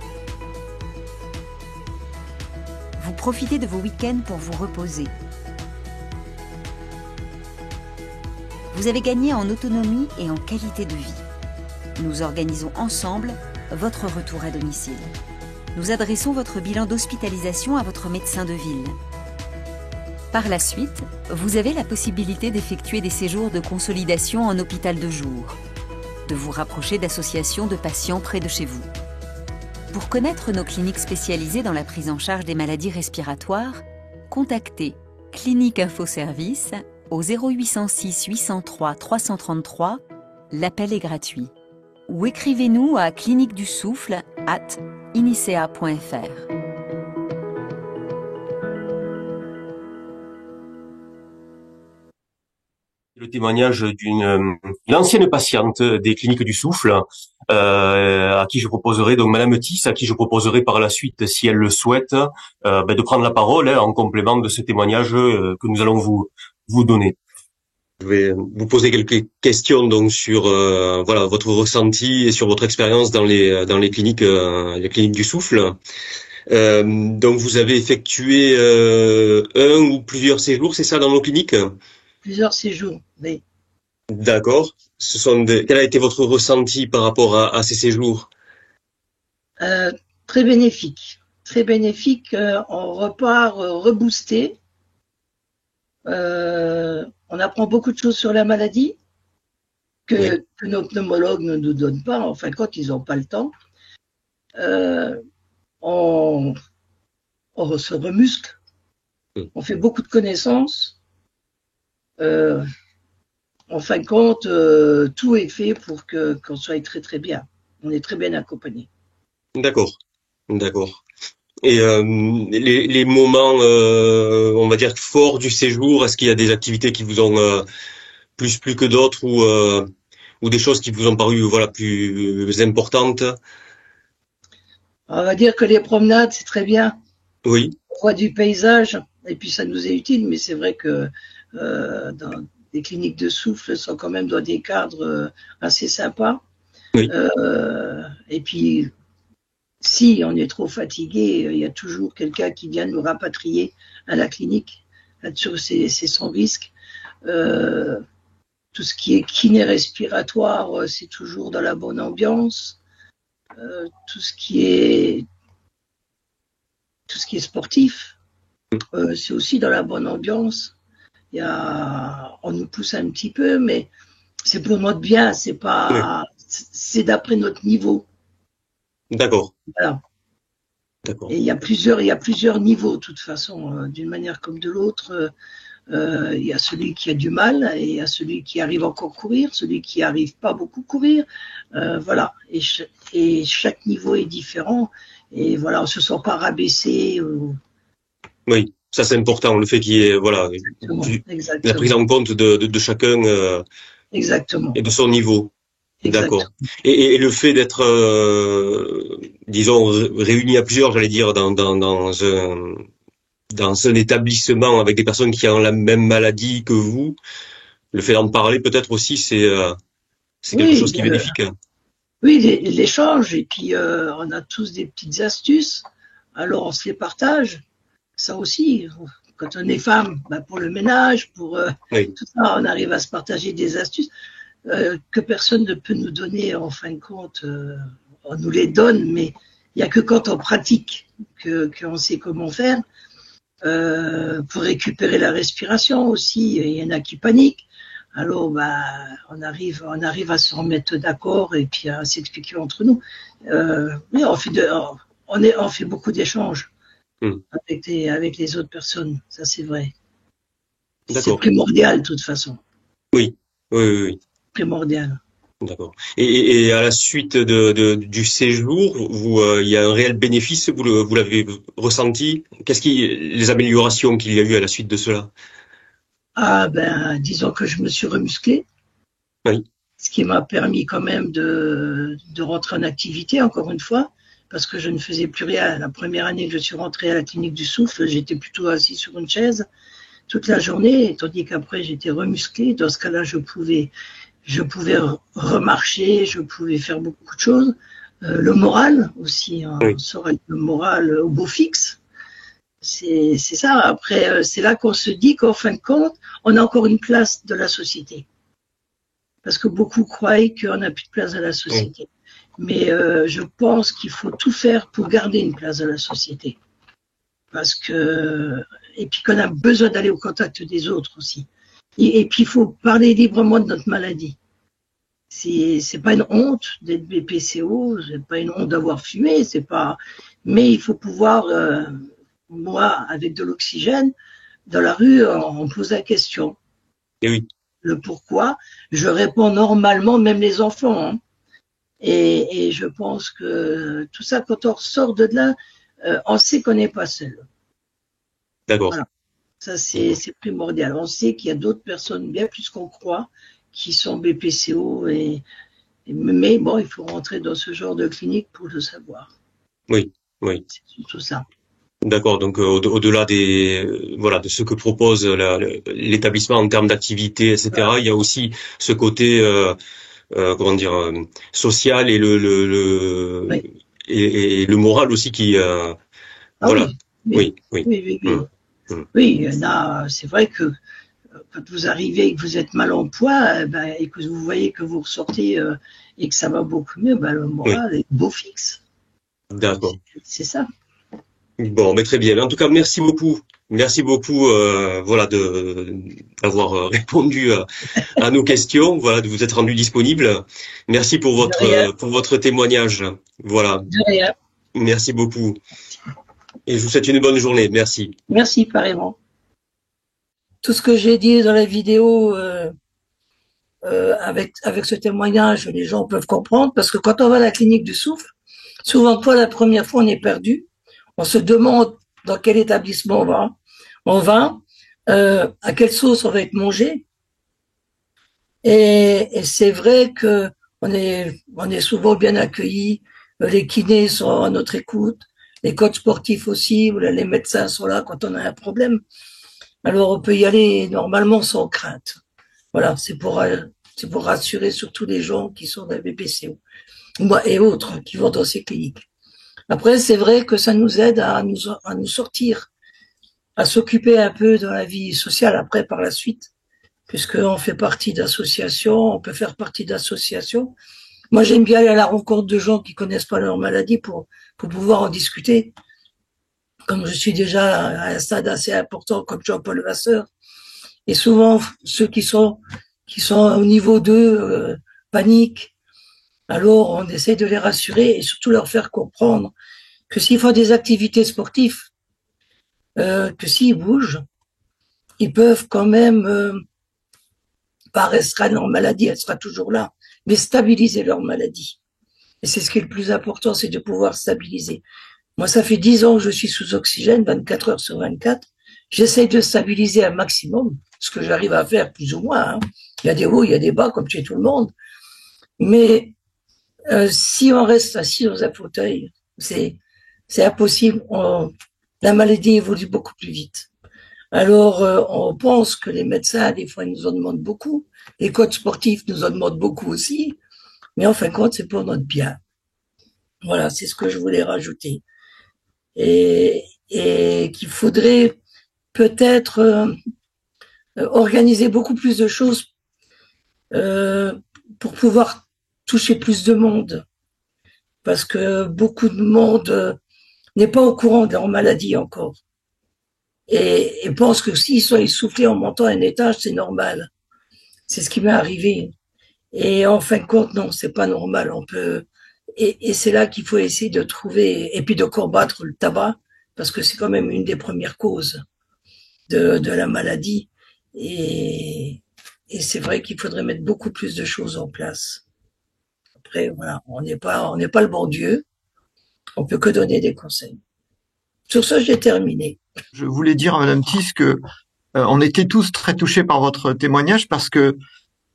F: Vous profitez de vos week-ends pour vous reposer. Vous avez gagné en autonomie et en qualité de vie. Nous organisons ensemble votre retour à domicile. Nous adressons votre bilan d'hospitalisation à votre médecin de ville. Par la suite, vous avez la possibilité d'effectuer des séjours de consolidation en hôpital de jour, de vous rapprocher d'associations de patients près de chez vous. Pour connaître nos cliniques spécialisées dans la prise en charge des maladies respiratoires, contactez Clinique Info Service au 0806 803 333, l'appel est gratuit. Ou écrivez-nous à cliniquedusouffle@inicea.fr.
E: Le témoignage d'une ancienne patiente des cliniques du souffle, à qui je proposerai, donc Madame Tiss, à qui je proposerai par la suite, si elle le souhaite, de prendre la parole en complément de ce témoignage que nous allons vous donner. Je vais vous poser quelques questions donc sur voilà votre ressenti et sur votre expérience dans les cliniques du souffle. Donc vous avez effectué un ou plusieurs séjours, c'est ça, dans nos cliniques?
G: Plusieurs séjours, oui.
E: D'accord. Quel a été votre ressenti par rapport à ces séjours?
G: Très bénéfique. Très bénéfique. On repart reboosté. On apprend beaucoup de choses sur la maladie que nos pneumologues ne nous donnent pas. Enfin, quand ils n'ont pas le temps. On se remuscle. On fait beaucoup de connaissances. En fin de compte, tout est fait pour qu'on soit très très bien. On est très bien accompagné.
E: D'accord, d'accord. Et les moments, on va dire forts du séjour, est-ce qu'il y a des activités qui vous ont plus plu que d'autres ou des choses qui vous ont paru voilà plus importantes?
G: On va dire que les promenades, c'est très bien.
E: Oui.
G: On voit du paysage et puis ça nous est utile, mais c'est vrai que dans les cliniques de souffle sont quand même dans des cadres assez sympas.
E: Oui.
G: Et puis, si on est trop fatigué, il y a toujours quelqu'un qui vient nous rapatrier à la clinique. Là-dessus, c'est sans risque. Tout ce qui est kiné respiratoire, c'est toujours dans la bonne ambiance. Tout ce qui est sportif, c'est aussi dans la bonne ambiance. On nous pousse un petit peu, mais c'est pour notre bien, c'est pas, c'est d'après notre niveau.
E: D'accord.
G: Voilà.
E: D'accord.
G: Et il y a plusieurs niveaux, de toute façon, d'une manière comme de l'autre. Il y a celui qui a du mal et il y a celui qui arrive encore à courir, celui qui arrive pas beaucoup à courir. Voilà. Et chaque niveau est différent. Et voilà, on se sent pas rabaissé.
E: Oui, ça c'est important, le fait qu'il y ait voilà la prise en compte de chacun
G: exactement.
E: Et de son niveau.
G: Exactement.
E: D'accord. Et le fait d'être, disons, réunis à plusieurs, j'allais dire, dans un établissement avec des personnes qui ont la même maladie que vous, le fait d'en parler peut-être aussi, c'est quelque chose qui est bénéfique.
G: Oui, l'échange, et puis on a tous des petites astuces, alors on se les partage, ça aussi. Quand on est femme, pour le ménage, pour tout ça, on arrive à se partager des astuces que personne ne peut nous donner, en fin de compte. On nous les donne, mais il n'y a que quand on pratique qu'on sait comment faire. Pour récupérer la respiration aussi, il y en a qui paniquent. Alors, on arrive à se remettre d'accord et puis à s'expliquer entre nous. Oui, on fait beaucoup d'échanges avec les autres personnes. Ça, c'est vrai. C'est primordial, de toute façon.
E: Oui.
G: Primordial.
E: D'accord. Et à la suite du séjour, il y a un réel bénéfice, vous l'avez ressenti? Les améliorations qu'il y a eu à la suite de cela?
G: Disons que je me suis remusclé.
E: Oui.
G: Ce qui m'a permis quand même de rentrer en activité, encore une fois, parce que je ne faisais plus rien. La première année que je suis rentrée à la clinique du souffle, j'étais plutôt assis sur une chaise toute la journée, tandis qu'après j'étais remusclé. Dans ce cas-là, je pouvais remarcher, je pouvais faire beaucoup de choses. Le moral aussi, on sort avec le moral au beau fixe. C'est ça. Après, c'est là qu'on se dit qu'en fin de compte, on a encore une place dans la société. Parce que beaucoup croient qu'on n'a plus de place dans la société. Mais je pense qu'il faut tout faire pour garder une place dans la société. Et puis qu'on a besoin d'aller au contact des autres aussi. Et puis il faut parler librement de notre maladie. C'est pas une honte d'être BPCO, c'est pas une honte d'avoir fumé, mais il faut pouvoir, moi, avec de l'oxygène, dans la rue, on pose la question.
E: Et oui.
G: Le pourquoi, je réponds normalement, même les enfants. Hein. Et je pense que tout ça, quand on ressort de là, on sait qu'on n'est pas seul.
E: D'accord.
G: Voilà. Ça, c'est primordial. On sait qu'il y a d'autres personnes, bien plus qu'on croit, qui sont BPCO. Mais bon, il faut rentrer dans ce genre de clinique pour le savoir.
E: Oui.
G: C'est tout ça.
E: D'accord. Donc au-delà des voilà de ce que propose l'établissement en termes d'activité, etc. Il y a aussi ce côté comment dire social et
G: Oui.
E: et le moral aussi qui
G: Ah
E: voilà.
G: oui,
E: Oui, oui.
G: oui, oui, oui.
E: Hum.
G: Oui, il y en a, c'est vrai que quand vous arrivez et que vous êtes mal en poids, et que vous voyez que vous ressortez et que ça va beaucoup mieux, le
E: Oui.
G: moral est beau fixe.
E: D'accord.
G: C'est ça.
E: Bon, mais très bien. En tout cas, merci beaucoup. Merci beaucoup, voilà, d'avoir répondu à nos questions, voilà, de vous être rendu disponible. Merci
G: De rien,
E: pour votre témoignage. Voilà.
G: de rien.
E: Merci beaucoup. Et je vous souhaite une bonne journée. Merci.
G: Merci, pareillement. Tout ce que j'ai dit dans la vidéo avec ce témoignage, les gens peuvent comprendre, parce que quand on va à la clinique du souffle, souvent, la première fois, on est perdu. On se demande dans quel établissement on va. À quelle sauce on va être mangé. Et c'est vrai que on est souvent bien accueillis. Les kinés sont à notre écoute. Les coachs sportifs aussi, les médecins sont là quand on a un problème. Alors on peut y aller normalement sans crainte. Voilà, c'est pour rassurer surtout les gens qui sont dans la BPCO et autres qui vont dans ces cliniques. Après, c'est vrai que ça nous aide à nous sortir, à s'occuper un peu dans la vie sociale après par la suite, puisqu'on fait partie d'associations, on peut faire partie d'associations. Moi, j'aime bien aller à la rencontre de gens qui connaissent pas leur maladie pour pouvoir en discuter. Comme je suis déjà à un stade assez important comme Jean-Paul Vasseur, et souvent ceux qui sont au niveau 2 paniquent. Alors on essaie de les rassurer et surtout leur faire comprendre que s'ils font des activités sportives, que s'ils bougent, ils peuvent quand même pas restreindre leur maladie, elle sera toujours là, mais stabiliser leur maladie. Et c'est ce qui est le plus important, c'est de pouvoir stabiliser. Moi, ça fait 10 ans que je suis sous oxygène, 24 heures sur 24. J'essaie de stabiliser un maximum, ce que j'arrive à faire plus ou moins. Il y a des hauts, il y a des bas, comme chez tout le monde. Mais si on reste assis dans un fauteuil, c'est impossible. La maladie évolue beaucoup plus vite. Alors, on pense que les médecins, des fois, ils nous en demandent beaucoup. Les coachs sportifs nous en demandent beaucoup aussi. Mais en fin de compte, c'est pour notre bien. Voilà, c'est ce que je voulais rajouter. Et qu'il faudrait peut-être organiser beaucoup plus de choses pour pouvoir toucher plus de monde. Parce que beaucoup de monde n'est pas au courant de leur maladie encore. Et pense que s'ils sont essoufflés en montant un étage, c'est normal. C'est ce qui m'est arrivé. Et en fin de compte, non, c'est pas normal. On peut, et c'est là qu'il faut essayer de trouver, et puis de combattre le tabac, parce que c'est quand même une des premières causes de la maladie. Et c'est vrai qu'il faudrait mettre beaucoup plus de choses en place. Après, voilà, on n'est pas le bon Dieu. On peut que donner des conseils. Sur ça, j'ai terminé.
B: Je voulais dire à Madame Thies que on était tous très touchés par votre témoignage parce que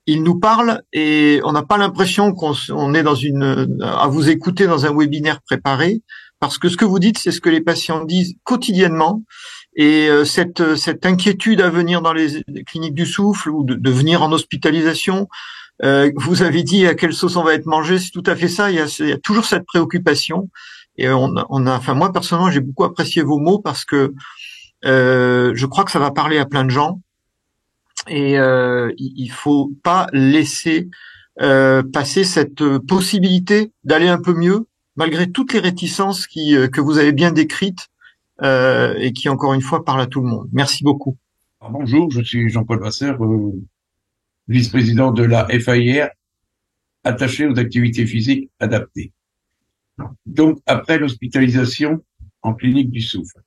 B: il nous parle et on n'a pas l'impression qu'on est à vous écouter dans un webinaire préparé, parce que ce que vous dites, c'est ce que les patients disent quotidiennement. Et cette inquiétude à venir dans les cliniques du souffle ou de venir en hospitalisation, vous avez dit à quelle sauce on va être mangé, c'est tout à fait ça. Il y a toujours cette préoccupation. Et enfin moi personnellement, j'ai beaucoup apprécié vos mots parce que je crois que ça va parler à plein de gens. Et il faut pas laisser passer cette possibilité d'aller un peu mieux, malgré toutes les réticences que vous avez bien décrites et qui, encore une fois, parlent à tout le monde. Merci beaucoup.
H: Bonjour, je suis Jean-Paul Vasseur, vice-président de la FAIR, attaché aux activités physiques adaptées. Donc, après l'hospitalisation en clinique du souffle,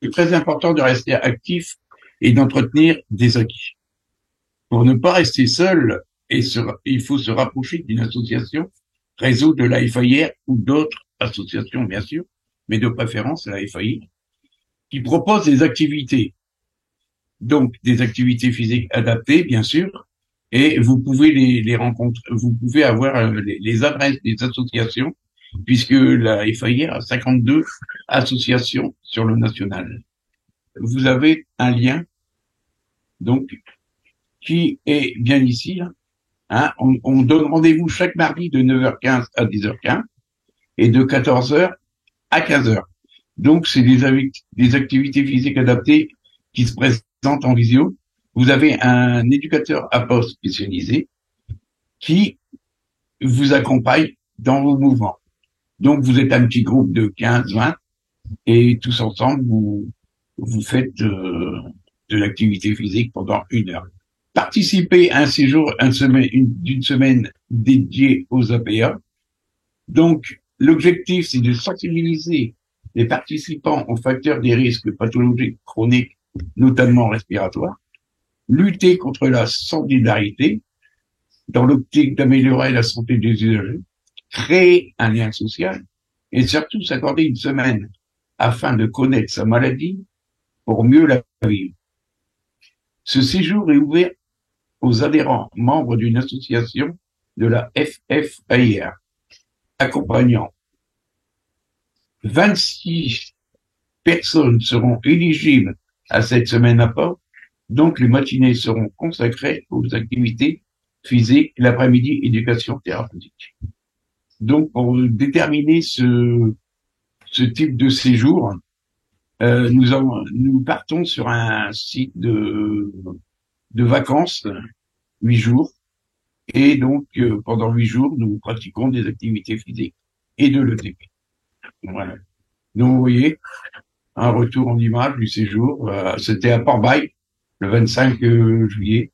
H: c'est très important de rester actif et d'entretenir des acquis. Pour ne pas rester seul, il faut se rapprocher d'une association, réseau de la FAIR ou d'autres associations, bien sûr, mais de préférence la FAIR, qui propose des activités. Donc, des activités physiques adaptées, bien sûr, et vous pouvez les rencontrer, vous pouvez avoir les adresses des associations puisque la FAIR a 52 associations sur le national. Vous avez un lien, donc, qui est bien ici. Hein, on donne rendez-vous chaque mardi de 9h15 à 10h15 et de 14h à 15h. Donc, c'est des activités physiques adaptées qui se présentent en visio. Vous avez un éducateur à poste spécialisé qui vous accompagne dans vos mouvements. Donc, vous êtes un petit groupe de 15, 20 et tous ensemble, vous faites de l'activité physique pendant 1 heure. Participez à un séjour d'une semaine dédiée aux APA. Donc, l'objectif, c'est de sensibiliser les participants aux facteurs des risques pathologiques chroniques, notamment respiratoires, lutter contre la solidarité, dans l'optique d'améliorer la santé des usagers, créer un lien social, et surtout s'accorder une semaine afin de connaître sa maladie pour mieux la vivre. Ce séjour est ouvert aux adhérents membres d'une association de la FFAIR, accompagnant 26 personnes seront éligibles à cette semaine apport, donc les matinées seront consacrées aux activités physiques, l'après-midi, éducation thérapeutique. Donc, pour déterminer ce type de séjour, nous partons sur un site de vacances, 8 jours, et donc pendant 8 jours, nous pratiquons des activités physiques et de l'ETP. Voilà. Donc, vous voyez, un retour en image du séjour, c'était à Port-Bail, le 25 juillet.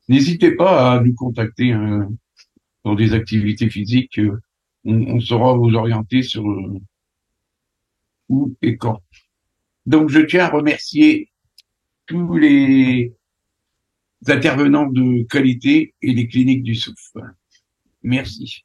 H: N'hésitez pas à nous contacter pour des activités physiques. On saura vous orienter sur où et quand. Donc, je tiens à remercier tous les intervenants de qualité et les cliniques du souffle. Merci.